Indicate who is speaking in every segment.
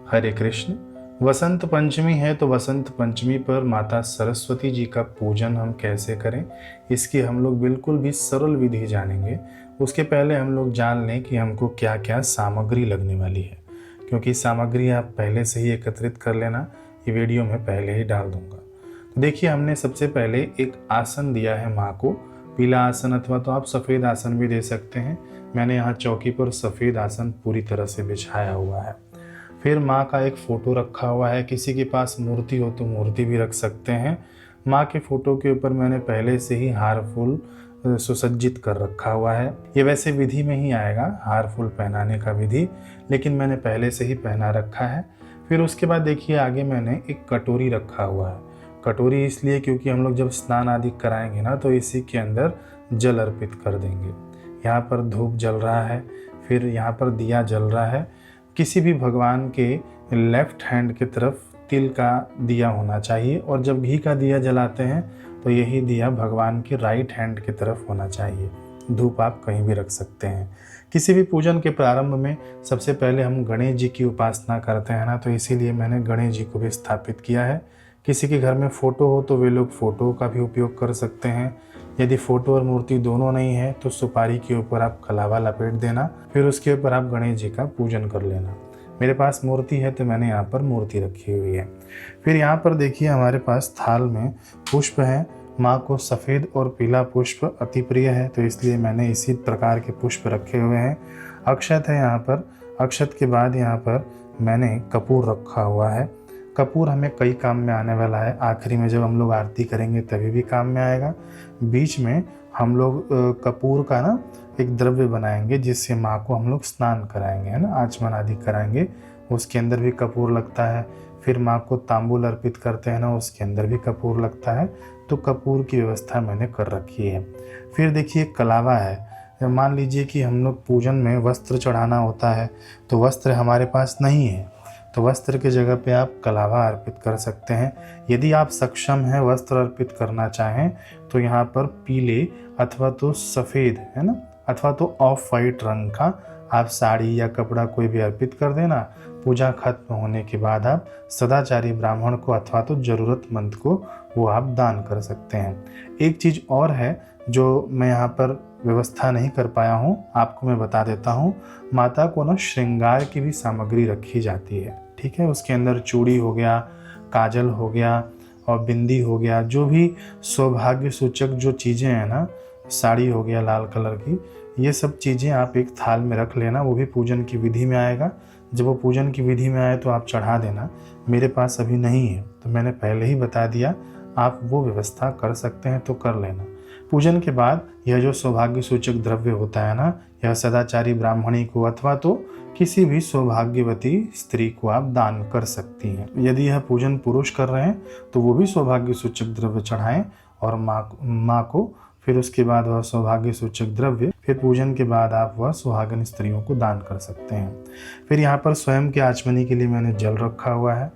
Speaker 1: हरे कृष्ण। वसंत पंचमी है तो वसंत पंचमी पर माता सरस्वती जी का पूजन हम कैसे करें, इसकी हम लोग बिल्कुल भी सरल विधि जानेंगे। उसके पहले हम लोग जान लें कि हमको क्या क्या सामग्री लगने वाली है, क्योंकि सामग्री आप पहले से ही एकत्रित कर लेना, ये वीडियो में पहले ही डाल दूंगा। तो देखिए, हमने सबसे पहले एक आसन दिया है माँ को, पीला आसन अथवा तो आप सफ़ेद आसन भी दे सकते हैं। मैंने यहाँ चौकी पर सफ़ेद आसन पूरी तरह से बिछाया हुआ है। फिर माँ का एक फ़ोटो रखा हुआ है, किसी के पास मूर्ति हो तो मूर्ति भी रख सकते हैं। माँ के फ़ोटो के ऊपर मैंने पहले से ही हार फूल सुसज्जित कर रखा हुआ है। ये वैसे विधि में ही आएगा, हार फूल पहनाने का विधि, लेकिन मैंने पहले से ही पहना रखा है। फिर उसके बाद देखिए, आगे मैंने एक कटोरी रखा हुआ है। कटोरी इसलिए क्योंकि हम लोग जब स्नान आदि कराएंगे ना, तो इसी के अंदर जल अर्पित कर देंगे। यहाँ पर धूप जल रहा है, फिर यहाँ पर दिया जल रहा है। किसी भी भगवान के लेफ्ट हैंड की तरफ तिल का दिया होना चाहिए, और जब घी का दिया जलाते हैं तो यही दिया भगवान के राइट हैंड की तरफ होना चाहिए। धूप आप कहीं भी रख सकते हैं। किसी भी पूजन के प्रारंभ में सबसे पहले हम गणेश जी की उपासना करते हैं ना, तो इसीलिए मैंने गणेश जी को भी स्थापित किया है। किसी के घर में फ़ोटो हो तो वे लोग फ़ोटो का भी उपयोग कर सकते हैं। यदि फ़ोटो और मूर्ति दोनों नहीं है तो सुपारी के ऊपर आप कलावा लपेट देना, फिर उसके ऊपर आप गणेश जी का पूजन कर लेना। मेरे पास मूर्ति है तो मैंने यहाँ पर मूर्ति रखी हुई है। फिर यहाँ पर देखिए, हमारे पास थाल में पुष्प हैं। माँ को सफ़ेद और पीला पुष्प अति प्रिय है, तो इसलिए मैंने इसी प्रकार के पुष्प रखे हुए हैं। अक्षत है यहाँ पर। अक्षत के बाद यहाँ पर मैंने कपूर रखा हुआ है। कपूर हमें कई काम में आने वाला है। आखिरी में जब हम लोग आरती करेंगे तभी भी काम में आएगा। बीच में हम लोग कपूर का ना एक द्रव्य बनाएंगे, जिससे माँ को हम लोग स्नान कराएंगे, है ना, आचमन आदि कराएंगे, उसके अंदर भी कपूर लगता है। फिर माँ को तांबूल अर्पित करते हैं ना, उसके अंदर भी कपूर लगता है। तो कपूर की व्यवस्था मैंने कर रखी है। फिर देखिए, कलावा है। मान लीजिए कि हम लोग पूजन में वस्त्र चढ़ाना होता है, तो वस्त्र हमारे पास नहीं है, तो वस्त्र की जगह पे आप कलावा अर्पित कर सकते हैं। यदि आप सक्षम हैं वस्त्र अर्पित करना चाहें तो यहाँ पर पीले अथवा तो सफ़ेद, है ना, अथवा तो ऑफ वाइट रंग का आप साड़ी या कपड़ा कोई भी अर्पित कर देना। पूजा खत्म होने के बाद आप सदाचारी ब्राह्मण को अथवा तो ज़रूरतमंद को वो आप दान कर सकते हैं। एक चीज़ और है जो मैं यहाँ पर व्यवस्था नहीं कर पाया हूँ, आपको मैं बता देता हूँ। माता को ना श्रृंगार की भी सामग्री रखी जाती है, ठीक है। उसके अंदर चूड़ी हो गया, काजल हो गया और बिंदी हो गया, जो भी सौभाग्य सूचक जो चीज़ें हैं ना, साड़ी हो गया लाल कलर की, ये सब चीज़ें आप एक थाल में रख लेना। वो भी पूजन की विधि में आएगा। जब वो पूजन की विधि में आए तो आप चढ़ा देना। मेरे पास अभी नहीं है तो मैंने पहले ही बता दिया, आप वो व्यवस्था कर सकते हैं तो कर लेना। पूजन के बाद यह जो सौभाग्य सूचक द्रव्य होता है ना, यह सदाचारी ब्राह्मणी को अथवा तो किसी भी सौभाग्यवती स्त्री को आप दान कर सकती हैं। यदि यह पूजन पुरुष कर रहे हैं तो वो भी सौभाग्य सूचक द्रव्य चढ़ाएं और माँ को फिर उसके बाद वह सौभाग्य सूचक द्रव्य, फिर पूजन के बाद आप वह सुहागन स्त्रियों को दान कर सकते हैं। फिर यहाँ पर स्वयं के आचमनी के लिए मैंने जल रखा हुआ है।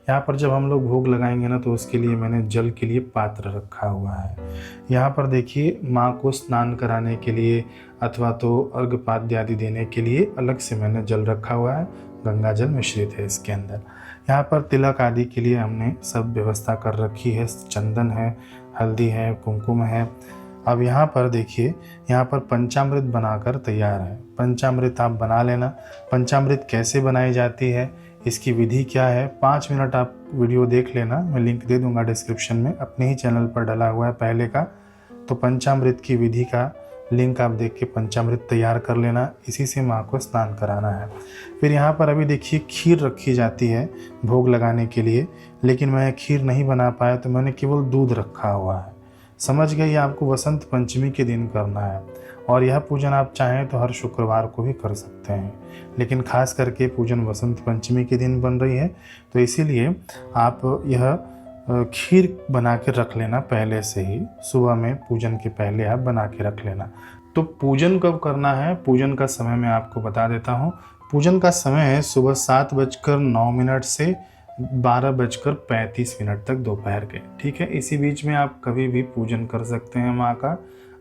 Speaker 1: यहाँ पर जब हम लोग भोग लगाएंगे ना, तो उसके लिए मैंने जल के लिए पात्र रखा हुआ है। यहाँ पर देखिए, माँ को स्नान कराने के लिए अथवा तो अर्घपाद्य आदि देने के लिए अलग से मैंने जल रखा हुआ है। गंगा जल मिश्रित है इसके अंदर। यहाँ पर तिलक आदि के लिए हमने सब व्यवस्था कर रखी है। चंदन है, हल्दी है, कुमकुम है। अब यहाँ पर देखिए, यहाँ पर पंचामृत बनाकर तैयार है। पंचामृत आप बना लेना। पंचामृत कैसे बनाई जाती है, इसकी विधि क्या है, 5 मिनट आप वीडियो देख लेना। मैं लिंक दे दूंगा डिस्क्रिप्शन में, अपने ही चैनल पर डला हुआ है पहले का। तो पंचामृत की विधि का लिंक आप देख के पंचामृत तैयार कर लेना। इसी से माँ को स्नान कराना है। फिर यहाँ पर अभी देखिए, खीर रखी जाती है भोग लगाने के लिए, लेकिन मैं खीर नहीं बना पाया तो मैंने केवल दूध रखा हुआ है। समझ गए, आपको वसंत पंचमी के दिन करना है, और यह पूजन आप चाहें तो हर शुक्रवार को भी कर सकते हैं, लेकिन खास करके पूजन वसंत पंचमी के दिन बन रही है, तो इसीलिए आप यह खीर बना के रख लेना पहले से ही। सुबह में पूजन के पहले आप बना के रख लेना। तो पूजन कब करना है, पूजन का समय मैं आपको बता देता हूँ। पूजन का समय है सुबह 7:09 से 12:35 तक दोपहर के, ठीक है। इसी बीच में आप कभी भी पूजन कर सकते हैं माँ का।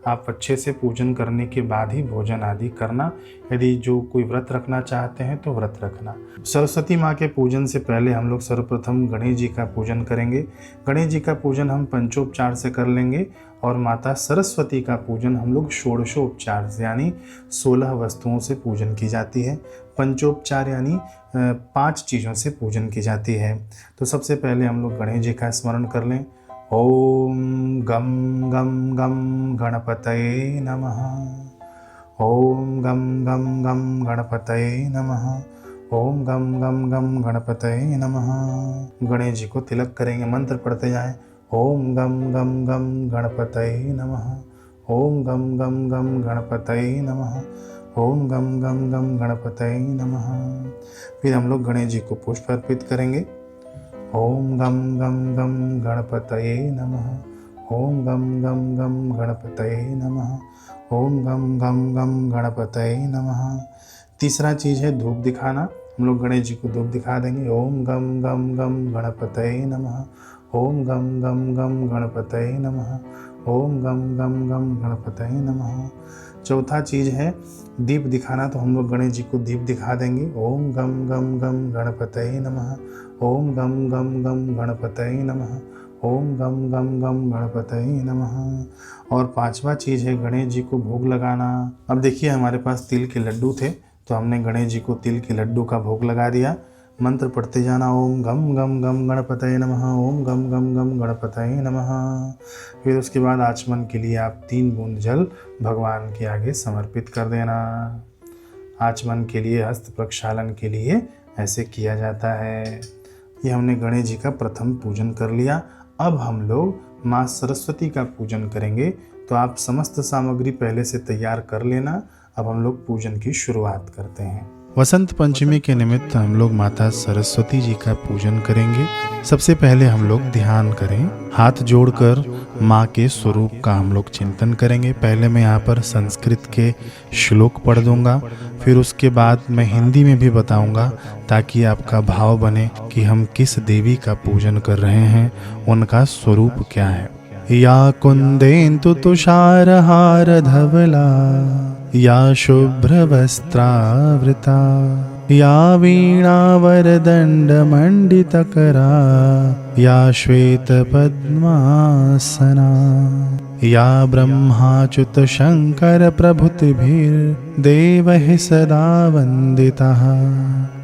Speaker 1: आप अच्छे से पूजन करने के बाद ही भोजन आदि करना। यदि जो कोई व्रत रखना चाहते हैं तो व्रत रखना। सरस्वती माँ के पूजन से पहले हम लोग सर्वप्रथम गणेश जी का पूजन करेंगे। गणेश जी का पूजन हम पंचोपचार से कर लेंगे और माता सरस्वती का पूजन हम लोग षोडशोपचार से यानी 16 वस्तुओं से पूजन की जाती है। पंचोपचार यानी 5 चीज़ों से पूजन की जाती है। तो सबसे पहले हम लोग गणेश जी का स्मरण कर लें। ओम गम गम गम गणपतये नमः। ओम गम गम गम गणपतये नमः। ओम गम गम गम गणपतये नमः। गणेश जी को तिलक करेंगे, मंत्र पढ़ते जाएं। ओम गम गम गम गणपतये नमः। ओम गम गम गम गणपतये नमः। ओम गम गम गम गणपतये नमः। फिर हम लोग गणेश जी को पुष्प अर्पित करेंगे। ओम गम गम गम गणपतये नमः। ओम गम गम गम गणपतये नमः। ओम गम गम गम गणपतये नमः। तीसरा चीज़ है धूप दिखाना। हम लोग गणेश जी को धूप दिखा देंगे। ओम गम गम गम गणपतये नमः। ओम गम गम गम गणपतये नमः। ओम गम गम गम गणपतये नमः। चौथा चीज़ है दीप दिखाना। तो हम लोग गणेश जी को दीप दिखा देंगे। ओम गम गम गम गणपतये नमः। ओम गम गम गम गणपतये नमः। ओम गम गम गम गणपतये नमः। और पांचवा चीज़ है गणेश जी को भोग लगाना। अब देखिए हमारे पास तिल के लड्डू थे तो हमने गणेश जी को तिल के लड्डू का भोग लगा दिया। मंत्र पढ़ते जाना। ओम गम गम गम गणपतये नमः। ओम गम गम गम गणपतये नमः। फिर उसके बाद आचमन के लिए आप 3 बूंद जल भगवान के आगे समर्पित कर देना। आचमन के लिए, हस्त प्रक्षालन के लिए ऐसे किया जाता है। ये हमने गणेश जी का प्रथम पूजन कर लिया। अब हम लोग माँ सरस्वती का पूजन करेंगे। तो आप समस्त सामग्री पहले से तैयार कर लेना। अब हम लोग पूजन की शुरुआत करते हैं। वसंत पंचमी के निमित्त हम लोग माता सरस्वती जी का पूजन करेंगे। सबसे पहले हम लोग ध्यान करें, हाथ जोड़कर माँ के स्वरूप का हम लोग चिंतन करेंगे। पहले मैं यहाँ पर संस्कृत के श्लोक पढ़ दूंगा, फिर उसके बाद मैं हिंदी में भी बताऊंगा ताकि आपका भाव बने कि हम किस देवी का पूजन कर रहे हैं, उनका स्वरूप क्या है। या कुंदेन्दु तुषारहार धवला, या शुभ्रवस्त्रावृता, या वीणावरदण्डमण्डितकरा, या श्वेतपद्मासना, या ब्रह्माच्युतशङ्करप्रभृतिभिर्देवैः सदा वन्दितः।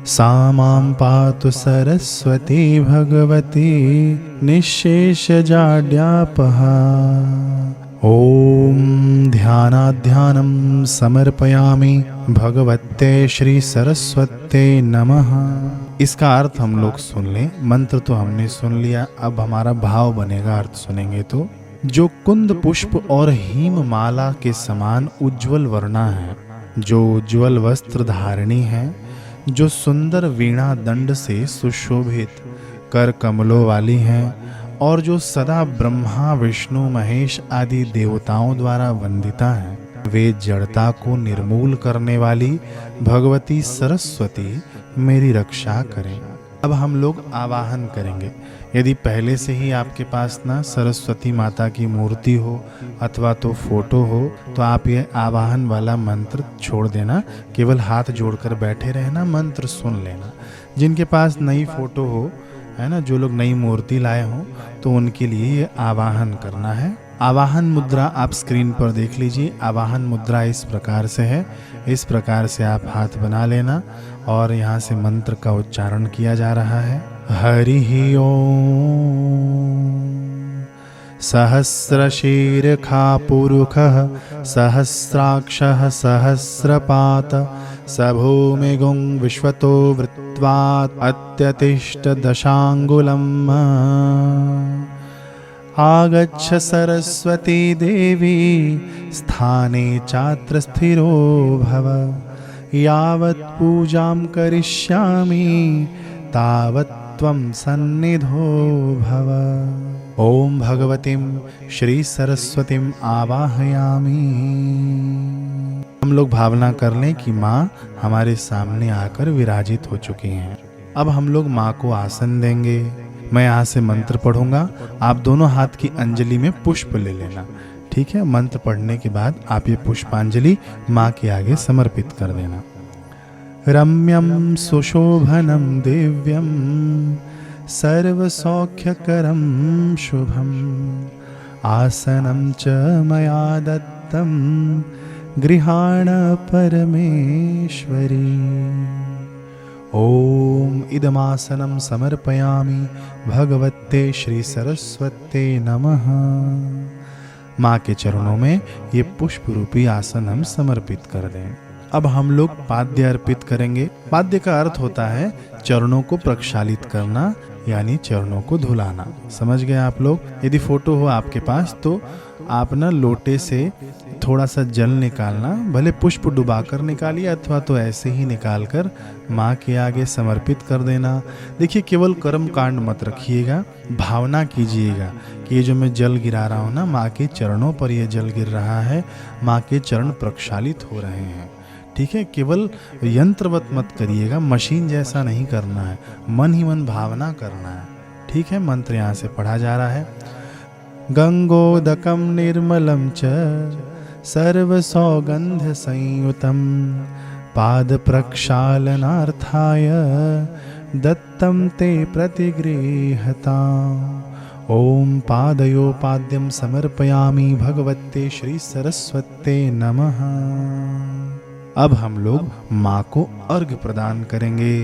Speaker 1: सा मां पातु सरस्वती भगवती निःशेषजाड्यापहा। ओम ध्यानाध्यानं समर्पयामि भगवते श्री सरस्वते नमः। इसका अर्थ हम लोग सुन लें। मंत्र तो हमने सुन लिया, अब हमारा भाव बनेगा अर्थ सुनेंगे तो। जो कुंद पुष्प और हीम माला के समान उज्जवल वर्णा है, जो उज्जवल वस्त्र धारिणी है, जो सुंदर वीणा दंड से सुशोभित कर कमलों वाली हैं और जो सदा ब्रह्मा विष्णु महेश आदि देवताओं द्वारा वंदिता हैं, वे जड़ता को निर्मूल करने वाली भगवती सरस्वती मेरी रक्षा करें। अब हम लोग आवाहन करेंगे। यदि पहले से ही आपके पास ना सरस्वती माता की मूर्ति हो अथवा तो फोटो हो तो आप ये आवाहन वाला मंत्र छोड़ देना, केवल हाथ जोड़कर बैठे रहना, मंत्र सुन लेना। जिनके पास नई फोटो हो, है ना, जो लोग नई मूर्ति लाए हों, तो उनके लिए ये आवाहन करना है। आवाहन मुद्रा आप स्क्रीन पर देख लीजिए। आवाहन मुद्रा इस प्रकार से है। इस प्रकार से आप हाथ बना लेना और यहाँ से मंत्र का उच्चारण किया जा रहा है। हरि ओम। सहस्रशीर्षा पुरुषः सहस्राक्षः सहस्रपात स भूमिगुं विश्वतो वृत्वात् अत्यतिष्ठ दशांगुलम्। आगच्छ सरस्वती देवी स्थाने चात्र स्थिरो भव। यावत् पूजां करिष्यामि तावत् त्वं सन्निधो भव। ओम भगवतीं श्री सरस्वतीं आवाहयामि। हम लोग भावना कर लें कि माँ हमारे सामने आकर विराजित हो चुकी हैं। अब हम लोग माँ को आसन देंगे। मैं यहाँ से मंत्र पढ़ूंगा, आप दोनों हाथ की अंजलि में पुष्प ले लेना। ठीक है, मंत्र पढ़ने के बाद आप ये पुष्पांजलि माँ के आगे समर्पित कर देना। रम्यं सुशोभनं दिव्यं सर्वसौख्यकरं शुभं आसनं च मया दत्तं गृहाण परमेश्वरी। ओम इदमासनं समर्पयामि भगवते श्री सरस्वते नमः। माँ के चरणों में ये पुष्प रूपी आसन हम समर्पित कर दें। अब हम लोग पाद्य अर्पित करेंगे। पाद्य का अर्थ होता है चरणों को प्रक्षालित करना, यानी चरणों को धुलाना। समझ गए आप लोग? यदि फोटो हो आपके पास तो आप ना लोटे से थोड़ा सा जल निकालना, भले पुष्प डुबाकर निकालिए अथवा तो ऐसे ही निकालकर माँ के आगे समर्पित कर देना। देखिए, केवल कर्म कांड मत रखिएगा, भावना कीजिएगा कि ये जो मैं जल गिरा रहा हूँ ना, माँ के चरणों पर ये जल गिर रहा है, माँ के चरण प्रक्षालित हो रहे हैं। ठीक है, केवल यंत्रवत मत करिएगा, मशीन जैसा नहीं करना है, मन ही मन भावना करना है। ठीक है, मंत्र यहाँ से पढ़ा जा रहा है। गंगोदकम निर्मलम च सर्वसौगंध संयुतम पाद प्रक्षालनार्थाय दत्तम ते प्रतिगृहता। ओम पादयोपाद्यम समर्पयामि भगवते श्री सरस्वते नमः। अब हम लोग माँ को अर्घ्य प्रदान करेंगे।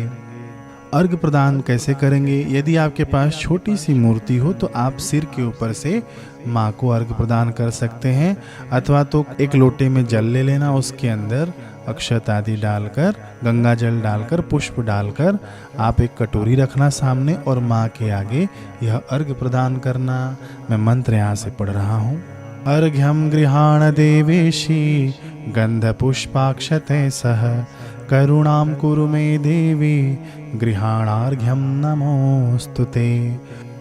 Speaker 1: अर्घ्य प्रदान कैसे करेंगे? यदि आपके पास छोटी सी मूर्ति हो तो आप सिर के ऊपर से माँ को अर्घ्य प्रदान कर सकते हैं, अथवा तो एक लोटे में जल ले लेना, उसके अंदर अक्षत आदि डालकर, गंगा जल डालकर, पुष्प डालकर आप एक कटोरी रखना सामने और माँ के आगे यह अर्घ्य प्रदान करना। मैं मंत्र यहाँ से पढ़ रहा हूँ। अर्घ्यम गृहाण देवेशी गंधपुष्पाक्षते सह करुणां कुरु मे देवी गृहाणार्घ्यं नमोस्तुते।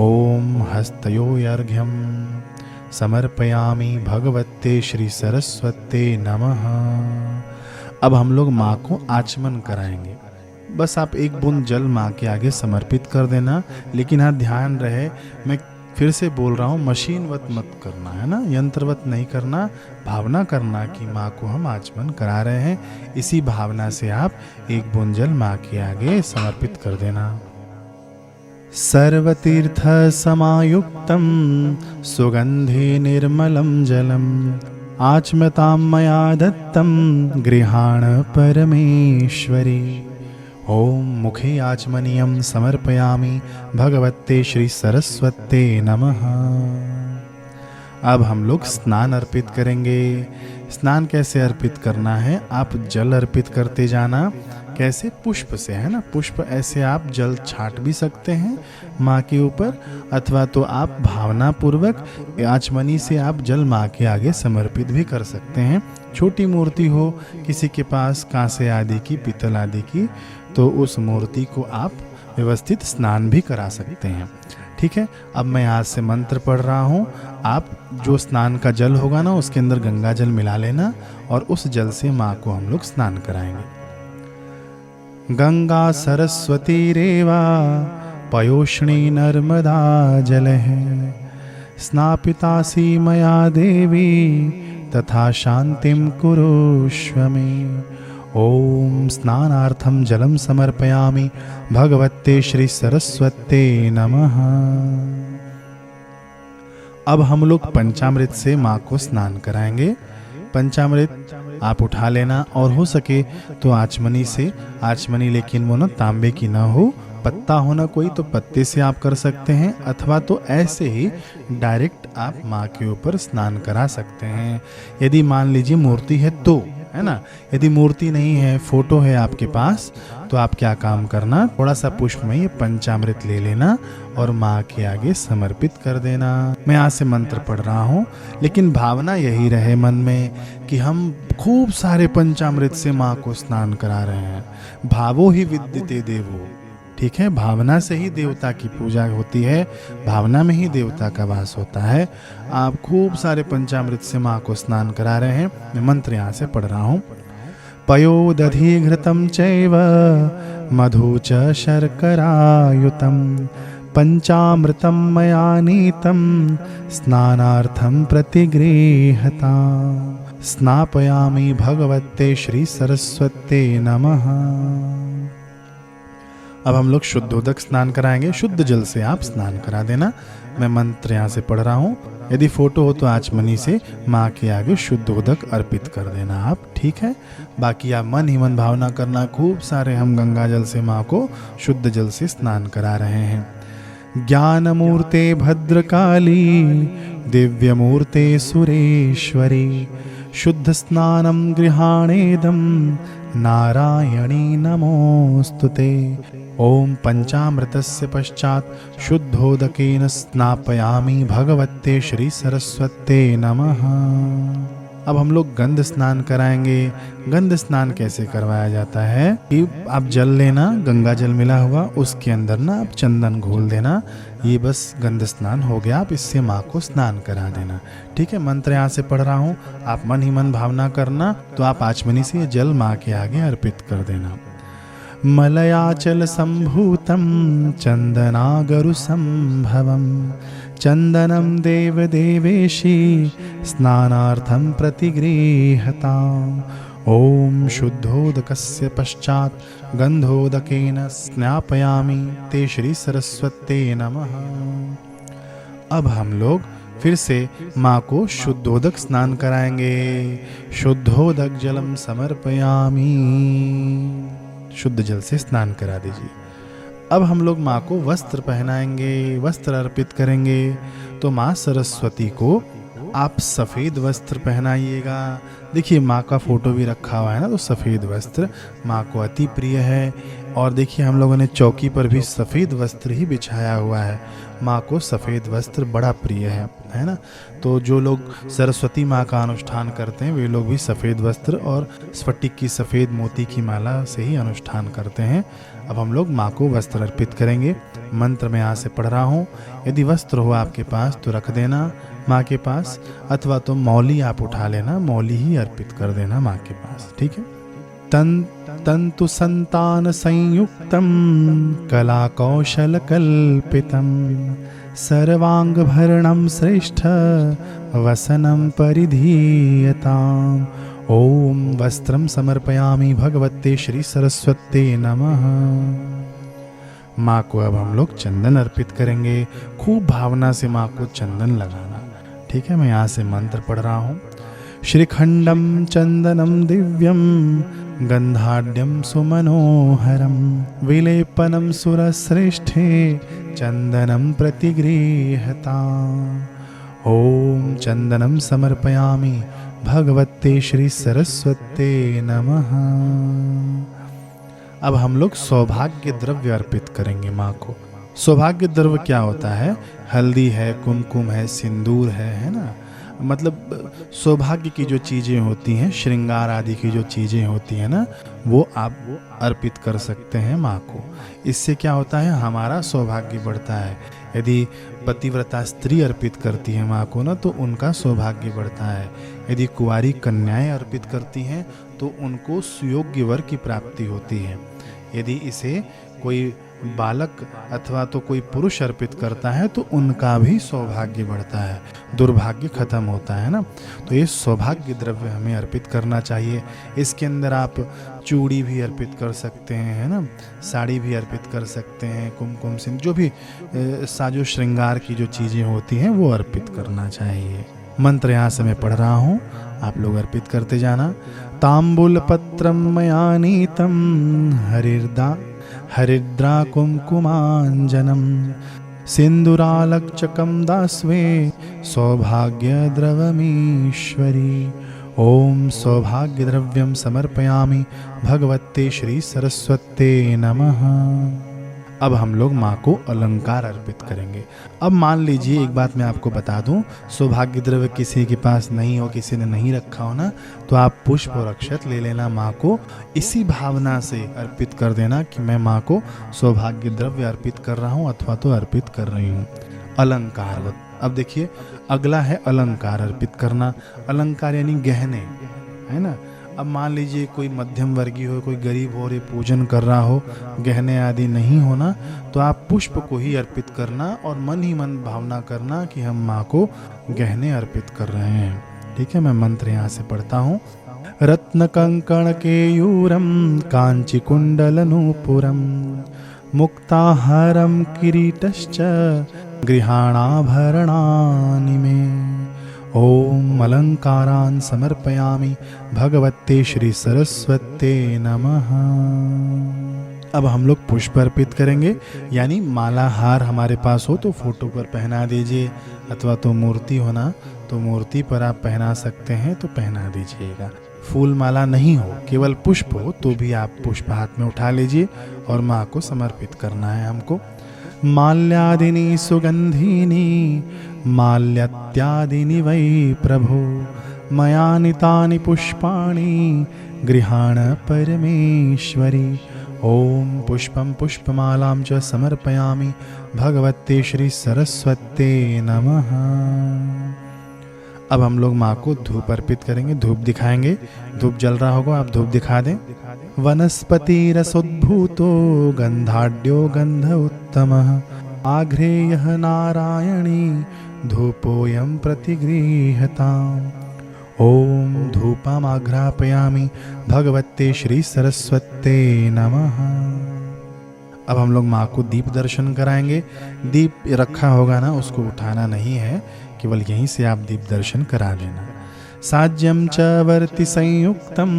Speaker 1: ओम हस्तयोर्घ्यं समर्पयामि भगवते श्री सरस्वते नमः। अब हम लोग माँ को आचमन कराएंगे। बस आप एक बूंद जल माँ के आगे समर्पित कर देना, लेकिन हाँ ध्यान रहे, मैं फिर से बोल रहा हूँ, मशीनवत मत करना है ना, यंत्रवत नहीं करना, भावना करना कि माँ को हम आचमन करा रहे हैं। इसी भावना से आप एक बूंद जल माँ के आगे समर्पित कर देना। सर्वतीर्थ समायुक्तं सुगंधि निर्मलं जलम आचमतां मया दत्तं गृहाण परमेश्वरी। ओम मुखे आचमनीयं समर्पयामि भगवते श्री सरस्वते नमः। अब हम लोग स्नान अर्पित करेंगे। स्नान कैसे अर्पित करना है? आप जल अर्पित करते जाना। कैसे? पुष्प से, है ना। पुष्प ऐसे आप जल छाट भी सकते हैं माँ के ऊपर, अथवा तो आप भावना पूर्वक आचमनी से आप जल माँ के आगे समर्पित भी कर सकते हैं। छोटी मूर्ति हो किसी के पास, कांसे आदि की, पीतल आदि की, तो उस मूर्ति को आप व्यवस्थित स्नान भी करा सकते हैं। ठीक है, अब मैं यहाँ से मंत्र पढ़ रहा हूँ। आप जो स्नान का जल होगा ना, उसके अंदर गंगा जल मिला लेना और उस जल से माँ को हम लोग स्नान कराएंगे। गंगा सरस्वती रेवा पयोष्णी नर्मदा जल है स्नापितासी मया देवी तथा शांतिम कुरुष्व मे। ओम स्नानार्थम जलम समर्पयामि भगवते श्री सरस्वते नमः। अब हम लोग पंचामृत से माँ को स्नान कराएंगे। पंचामृत आप उठा लेना और हो सके तो आचमनी से, आचमनी लेकिन वो ना तांबे की ना हो, पत्ता होना कोई तो पत्ते से आप कर सकते हैं, अथवा तो ऐसे ही डायरेक्ट आप माँ के ऊपर स्नान करा सकते हैं। यदि मान लीजिए मूर्ति है तो, है ना। यदि मूर्ति नहीं है, फोटो है आपके पास, तो आप क्या काम करना, थोड़ा सा पुष्प में ये पंचामृत ले लेना और माँ के आगे समर्पित कर देना। मैं यहाँ से मंत्र पढ़ रहा हूँ, लेकिन भावना यही रहे मन में कि हम खूब सारे पंचामृत से माँ को स्नान करा रहे हैं। भावो ही विद्यते देवो। ठीक है, भावना से ही देवता की पूजा होती है, भावना में ही देवता का वास होता है। आप खूब सारे पंचामृत से माँ को स्नान करा रहे हैं। मैं मंत्र यहाँ से पढ़ रहा हूँ। पयो दधि घृतं चैव मधु च शर्करायुतं पंचामृतं मया नीतं स्नानार्थं प्रतिगृह्यता स्नापयामि भगवते श्री सरस्वते नमः। अब हम लोग शुद्धोदक स्नान कराएंगे। शुद्ध जल से आप स्नान करा देना। मैं मंत्र यहाँ से पढ़ रहा हूँ। यदि फोटो हो तो आचमनी से माँ के आगे शुद्धोदक अर्पित कर देना आप, ठीक है। बाकी आप मन ही मन भावना करना, खूब सारे हम गंगा जल से माँ को शुद्ध जल से स्नान करा रहे हैं। ज्ञानमूर्ते भद्रकाली दिव्यमूर्ते सुरेश्वरी शुद्ध स्नानं गृहाणेदं नारायणी नमोस्तुते। ओम पंचामृतस्य पश्चात शुद्धोदकेन स्नापयामि भगवते श्री सरस्वते नमः। अब हम लोग गंध स्नान कराएंगे। गंध स्नान कैसे करवाया जाता है कि आप जल लेना, गंगा जल मिला हुआ, उसके अंदर ना आप चंदन घोल देना। ये बस गंध स्नान हो गया। आप इससे माँ को स्नान करा देना, ठीक है। मंत्र यहाँ से पढ़ रहा हूँ, आप मन ही मन भावना करना। तो आप आचमनी से ये जल माँ के आगे अर्पित कर देना। मलयाचल संभूतं चंदनागरु संभवं चंदनं देवदेवेशी स्नानार्थं प्रतिगृह्यता। ओम शुद्धोदकस्य पश्चात गंधोदकेन स्नापयामि ते श्री सरस्वते नमः। अब हम लोग फिर से माँ को शुद्धोदक स्नान कराएंगे। शुद्धोदक जलम समर्पयामि। शुद्ध जल से स्नान करा दीजिए। अब हम लोग माँ को वस्त्र पहनाएंगे, वस्त्र अर्पित करेंगे। तो माँ सरस्वती को आप सफ़ेद वस्त्र पहनाइएगा। देखिए माँ का फोटो भी रखा हुआ है ना, तो सफ़ेद वस्त्र माँ को अति प्रिय है। और देखिए हम लोगों ने चौकी पर भी सफ़ेद वस्त्र ही बिछाया हुआ है। माँ को सफ़ेद वस्त्र बड़ा प्रिय है ना। तो जो लोग सरस्वती माँ का अनुष्ठान करते हैं वे लोग भी सफ़ेद वस्त्र और स्फटिक की सफ़ेद मोती की माला से ही अनुष्ठान करते हैं। अब हम लोग माँ को वस्त्र अर्पित करेंगे। मंत्र मैं यहाँ से पढ़ रहा हूँ। यदि वस्त्र हो आपके पास तो रख देना माँ के पास, अथवा तो मौली आप उठा लेना, मौली ही अर्पित कर देना माँ के पास, ठीक है। तंतु संतान संयुक्तं कला कौशल कल्पितं सर्वांग भरणं श्रेष्ठ वसनं परिधीयताम्। ओम वस्त्रं समर्पयामि भगवते श्री सरस्वते नमः। माँ को अब हम लोग चंदन अर्पित करेंगे। खूब भावना से माँ को चंदन लगाना, ठीक है। मैं यहाँ से मंत्र पढ़ रहा हूँ। श्रीखंडम चंदनम दिव्यम गंधाढ्यम सुमनोहरम विलेपनम सुरश्रेष्ठे चंदनम प्रतिगृह्यता। ओम चंदनम समर्पयामि भगवते श्री सरस्वते नमः। अब हम लोग सौभाग्य द्रव्य अर्पित करेंगे माँ को। सौभाग्य द्रव्य क्या होता है? हल्दी है, कुमकुम है, सिंदूर है ना। मतलब सौभाग्य की जो चीज़ें होती हैं, श्रृंगार आदि की जो चीज़ें होती हैं ना, वो आप अर्पित कर सकते हैं माँ को। इससे क्या होता है, हमारा सौभाग्य बढ़ता है। यदि पतिव्रता स्त्री अर्पित करती है माँ को ना, तो उनका सौभाग्य बढ़ता है। यदि कुंवारी कन्याएं अर्पित करती हैं तो उनको सुयोग्य वर की प्राप्ति होती है। यदि इसे कोई बालक अथवा तो कोई पुरुष अर्पित करता है तो उनका भी सौभाग्य बढ़ता है, दुर्भाग्य खत्म होता है ना। तो ये सौभाग्य द्रव्य हमें अर्पित करना चाहिए। इसके अंदर आप चूड़ी भी अर्पित कर सकते हैं, है ना, साड़ी भी अर्पित कर सकते हैं, कुमकुम सिंह, जो भी साजो श्रृंगार की जो चीज़ें होती हैं वो अर्पित करना चाहिए। मंत्र यहाँ से मैं पढ़ रहा हूँ, आप लोग अर्पित करते जाना। तांबूल पत्रम मया नीतम हरिद्रा कुमकुमांजनम सिंदूरालक्चकम दास्वे सौभाग्य द्रवमीश्वरी। ओम सौभाग्य द्रव्यम समर्पयामि भगवते श्री सरस्वते नमः। अब हम लोग माँ को अलंकार अर्पित करेंगे। अब मान लीजिए एक बात मैं आपको बता दूं, सौभाग्य द्रव्य किसी के पास नहीं हो, किसी ने नहीं रखा हो ना, तो आप पुष्प और अक्षत ले लेना, माँ को इसी भावना से अर्पित कर देना कि मैं माँ को सौभाग्य द्रव्य अर्पित कर रहा हूँ अथवा तो अर्पित कर रही हूँ। अलंकार, अब देखिए अगला है अलंकार अर्पित करना। अलंकार यानी गहने, है ना। अब मान लीजिए कोई मध्यम वर्गीय हो, कोई गरीब हो और ये पूजन कर रहा हो, गहने आदि नहीं होना, तो आप पुष्प को ही अर्पित करना और मन ही मन भावना करना कि हम माँ को गहने अर्पित कर रहे हैं। ठीक है, मैं मंत्र यहाँ से पढ़ता हूँ। रत्न कंकण केयूरम कांची कुंडल नूपुरम मुक्ताहारम किरीटश्च गृहाणाभरणानि मे ओम अलंकारान् समर्पयामि भगवते श्री सरस्वते नमः। अब हम लोग पुष्प अर्पित करेंगे, यानी माला हार हमारे पास हो तो फोटो पर पहना दीजिए, अथवा तो मूर्ति होना तो मूर्ति पर आप पहना सकते हैं तो पहना दीजिएगा। फूल माला नहीं हो, केवल पुष्प हो तो भी आप पुष्प हाथ में उठा लीजिए और माँ को समर्पित करना है हमको। माल्यादिनी सुगंधिनी माल्यत्यादिनी वै प्रभो मयानितानि पुष्पाणि गृहाण परमेश्वरी ओम पुष्पम पुष्पमालां च समर्पयामि भगवते श्री सरस्वते नमः। अब हम लोग माँ को धूप अर्पित करेंगे, धूप दिखाएंगे। धूप जल रहा होगा, आप धूप दिखा दें। वनस्पति रसोद्भूतो गंधाढ्यो गंध उत्तमः आघ्रेयः नारायणी धूपोऽयं प्रतिगृह्यताम् ओम धूपमाघ्रापयामि भगवते श्री सरस्वते नमः। अब हम लोग माँ को दीप दर्शन कराएंगे। दीप रखा होगा ना, उसको उठाना नहीं है, केवल यहीं से आप दीप दर्शन करा देना। साज्यम च वर्ति संयुक्तम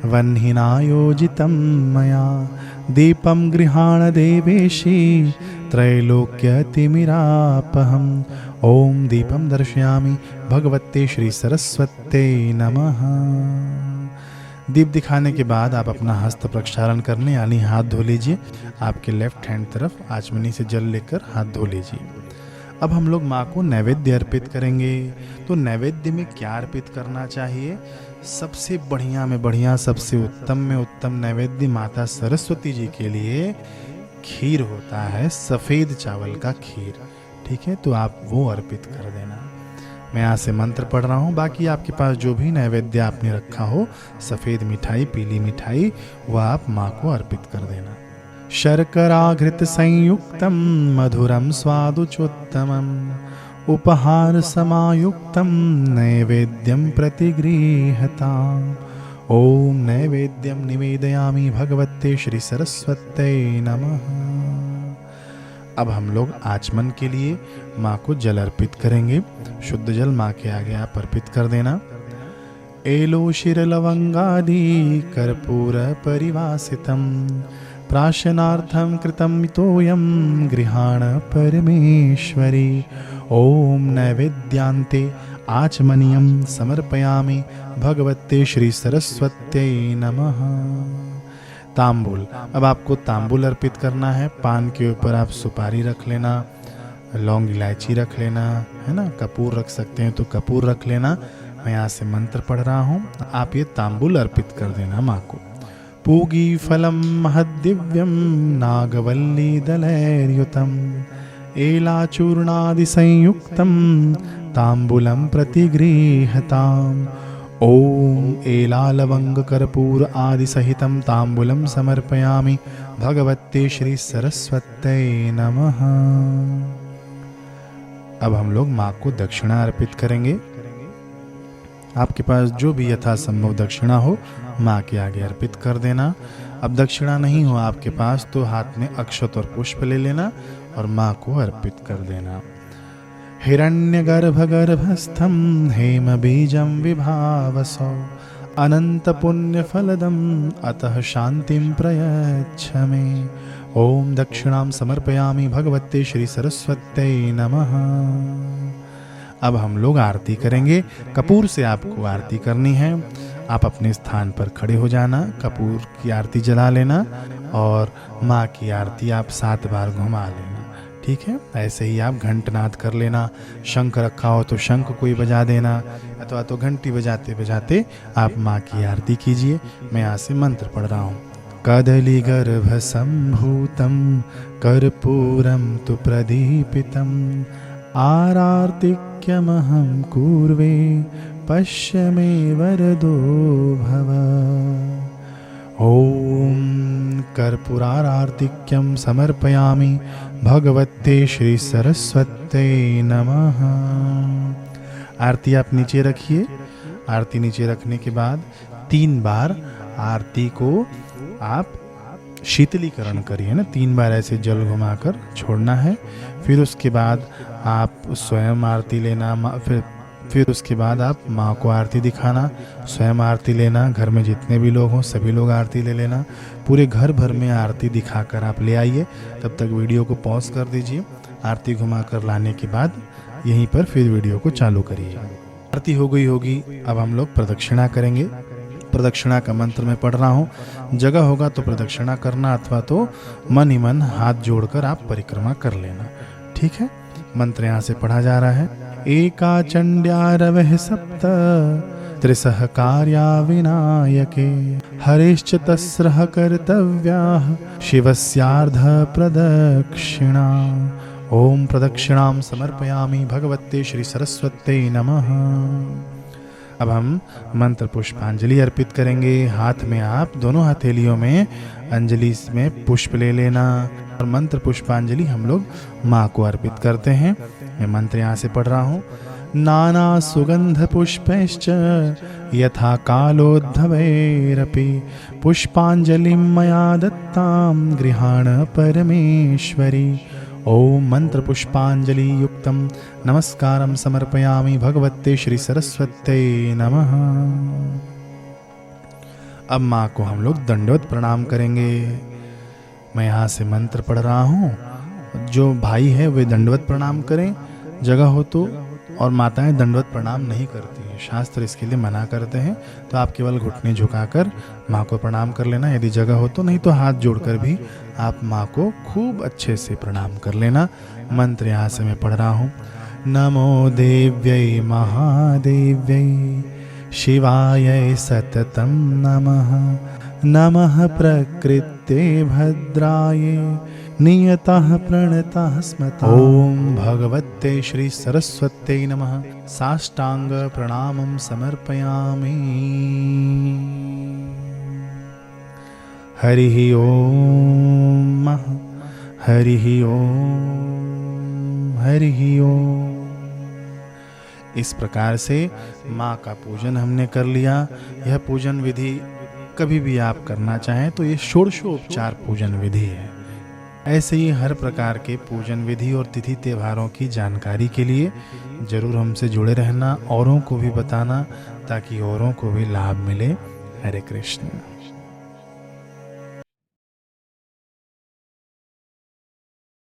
Speaker 1: वह्निनायोजितं मया दीपं गृहाण देवेशी त्रैलोक्यतिमिरापहम् ओम दीपम दर्शयामि भगवते श्री सरस्वते नमः। दीप दिखाने के बाद आप अपना हस्त प्रक्षालन करने यानी हाथ धो लीजिए। आपके लेफ्ट हैंड तरफ आचमनी से जल लेकर हाथ धो लीजिए। अब हम लोग माँ को नैवेद्य अर्पित करेंगे। तो नैवेद्य में क्या अर्पित करना चाहिए? सबसे बढ़िया में बढ़िया, सबसे उत्तम में उत्तम नैवेद्य माता सरस्वती जी के लिए खीर होता है, सफ़ेद चावल का खीर। ठीक है, तो आप वो अर्पित कर देना। मैं यहाँ से मंत्र पढ़ रहा हूँ, बाकी आपके पास जो भी नैवेद्य आपने रखा हो, सफ़ेद मिठाई, पीली मिठाई, वह आप माँ को अर्पित कर देना। शर्कराघृत संयुक्तम मधुरम स्वादुचोत्तमम उपहार समायुक्तम नैवेद्यम प्रतिगृह्यताम् ओम नैवेद्यम निवेदयामि भगवते श्री सरस्वते नमः। अब हम लोग आचमन के लिए माँ को जल अर्पित करेंगे। शुद्ध जल माँ के आगे आप अर्पित कर देना। एलो शिर लवंगादि कर्पूर परिवासितम प्राशनार्थं कृतं तोयं गृहाण परमेश्वरी ओम नैवेद्यांते आचमनीयं समर्पयामि भगवते श्री सरस्वते नमः। तांबूल, अब आपको तांबूल अर्पित करना है। पान के ऊपर आप सुपारी रख लेना, लौंग इलायची रख लेना, है ना, कपूर रख सकते हैं तो कपूर रख लेना। मैं यहाँ से मंत्र पढ़ रहा हूँ, आप ये तांबूल अर्पित कर देना माँ को। पूगी फलम महद्दिव्यम नागवल्ली दलैर्युतम एलाचूर्णादि संयुक्तम तांबूलम प्रतिगृह्यताम् ओम एलालवंग कर्पूर आदि सहितं तांबूलम समर्पयामि भगवते श्री सरस्वते नमः। अब हम लोग माँ को दक्षिणा अर्पित करेंगे। आपके पास जो भी यथासंभव दक्षिणा हो माँ के आगे अर्पित कर देना। अब दक्षिणा नहीं हो आपके पास तो हाथ में अक्षत और पुष्प ले लेना और माँ को अर्पित कर देना। हिरण्यगर्भगर्भस्थं हेम बीजं विभावसौ अनंत पुण्य फलदम अतः शांतिं प्रयच्छ मे ओम दक्षिणां समर्पयामि भगवते श्री सरस्वते नमः। अब हम लोग आरती करेंगे। कपूर से आपको आरती करनी है। आप अपने स्थान पर खड़े हो जाना, कपूर की आरती जला लेना और माँ की आरती आप 7 बार घुमा लेना। ठीक है, ऐसे ही आप घंटनाद कर लेना। शंख रखा हो तो शंख कोई बजा देना, अथवा तो घंटी बजाते बजाते आप माँ की आरती कीजिए। मैं यहाँ से मंत्र पढ़ रहा हूँ। कदली गर्भ संभूतम कर्पूरम तु प्रदीपितम आरार्तिक्यमहं कुर्वे पश्य मे वरदो भव। ॐ कर्पूरारार्तिक्यं समर्पयामि भगवते श्री सरस्वत्यै नमः। आरती आप नीचे रखिए। आरती नीचे रखने के बाद 3 बार आरती को आप शीतलीकरण करिए ना, 3 बार ऐसे जल घुमाकर छोड़ना है। फिर उसके बाद आप स्वयं आरती लेना, फिर उसके बाद आप माँ को आरती दिखाना, स्वयं आरती लेना, घर में जितने भी लोग हों सभी लोग आरती ले लेना। पूरे घर भर में आरती दिखाकर आप ले आइए। तब तक वीडियो को पॉज कर दीजिए। आरती घुमाकर लाने के बाद यहीं पर फिर वीडियो को चालू करिए। आरती हो गई होगी, अब हम लोग प्रदक्षिणा करेंगे। प्रदक्षिणा का मंत्र मैं पढ़ रहा हूँ, जगह होगा तो प्रदक्षिणा करना, अथवा तो मन ही मन हाथ जोड़कर आप परिक्रमा कर लेना। ठीक है, मंत्र यहाँ से पढ़ा जा रहा है। एका चंड्या रवः सप्त त्रिसह कार्या विनायके हरिश्च तस्रः कर्तव्याः शिवस्यार्ध प्रदक्षिणा। ओम प्रदक्षिणां समर्पयामि भगवते श्री सरस्वत्यै नमः। अब हम मंत्र पुष्पांजलि अर्पित करेंगे। हाथ में आप दोनों हथेलियों में अंजलि में पुष्प ले लेना और मंत्र पुष्पांजलि हम लोग माँ को अर्पित करते हैं। मैं मंत्र यहाँ से पढ़ रहा हूँ। नाना सुगंध पुष्पैश्च यथा कालोद्भवैरपि पुष्पांजलिं मया दत्तां गृहाण परमेश्वरी। ओम मंत्र पुष्पांजलि युक्तम नमस्कारं समर्पयामि भगवते श्री सरस्वत्यै नमः। अब माँ को हम लोग दंडवत प्रणाम करेंगे। मैं यहाँ से मंत्र पढ़ रहा हूँ, जो भाई है वे दंडवत प्रणाम करें जगह हो तो, और माताएं दंडवत प्रणाम नहीं करती हैं, शास्त्र इसके लिए मना करते हैं। तो आप केवल घुटने झुकाकर माँ को प्रणाम कर लेना यदि जगह हो तो, नहीं तो हाथ जोड़कर भी आप माँ को खूब अच्छे से प्रणाम कर लेना। मंत्र यहाँ से मैं पढ़ रहा हूँ। नमो देव्यै महादेव्यै शिवाय सततं नमः। नमः प्रकृते भद्राये नियतः प्रणतः स्मता। ओम भगवते श्री सरस्वत्यै नमः। साष्टांग प्रणामं समर्पयामि। हरिः ओम हरिः ओम हरिः ओम। इस प्रकार से माँ का पूजन हमने कर लिया। यह पूजन विधि कभी भी आप करना चाहें तो ये षोडशोपचार पूजन विधि है। ऐसे ही हर प्रकार के पूजन विधि और तिथि त्योहारों की जानकारी के लिए जरूर हमसे जुड़े रहना, औरों को भी बताना ताकि औरों को भी लाभ मिले। हरे कृष्ण।